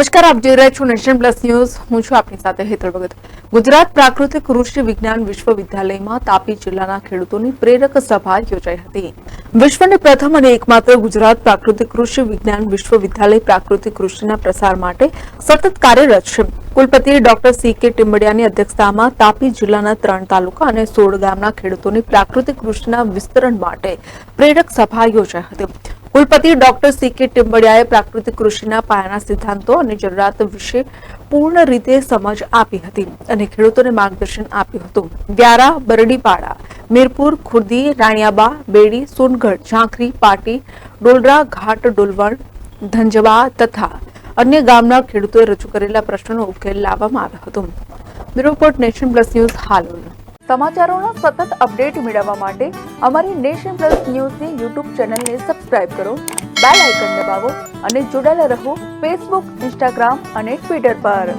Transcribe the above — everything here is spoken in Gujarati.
નમસ્કાર, આપ જોઈ રહ્યા છો નેશન પ્લસ ન્યૂઝ. હું છું આપની સાથે હેતલ ભગત. ગુજરાત પ્રાકૃતિક કૃષિ વિજ્ઞાન વિશ્વવિદ્યાલયમાં તાપી જિલ્લાના ખેડૂતોની પ્રેરક સભા યોજાઈ હતી. વિશ્વની પ્રથમ અને એકમાત્ર ગુજરાત પ્રાકૃતિક કૃષિ વિજ્ઞાન વિશ્વવિદ્યાલય પ્રાકૃતિક કૃષિના પ્રસાર માટે સતત કાર્યરત છે. કુલપતિ ડોક્ટર સી.કે. ટીમ્બડિયાની અધ્યક્ષતામાં તાપી જિલ્લાના 3 તાલુકા અને 16 ગામના ખેડૂતોની પ્રાકૃતિક કૃષિના વિસ્તરણ માટે પ્રેરક સભા યોજાઈ હતી. કુલપતિ ડોક્ટર સી.કે. ટીમ્બડિયાએ પ્રાકૃતિક કૃષિના પાયાના સિદ્ધાંતો અને જરૂરિયાત વિશે પૂર્ણ રીતે સમજ આપી હતી અને ખેડૂતોને માર્ગદર્શન આપ્યું હતું. વ્યારા, બરડીપાડા, મીરપુર, ખુર્દી, રાણિયાબા, બેડી, સોનગઢ, ઝાંખરી, પાટી, ડોલરા, ઘાટ, ડોલવણ, ધંજવા તથા અન્ય ગામના ખેડૂતોએ રજૂ કરેલા પ્રશ્નોનો ઉકેલ લાવવામાં આવ્યો હતો. Bureau report, Nation Plus News. Halol સમાચારોના સતત અપડેટ મેળવવા માટે અમારી નેશન પ્લસ ન્યૂઝની યુટ્યુબ ચેનલને સબસ્ક્રાઇબ કરો, બેલ આઇકન દબાવો અને જોડાયેલા રહો ફેસબુક, ઇન્સ્ટાગ્રામ અને ટ્વિટર પર.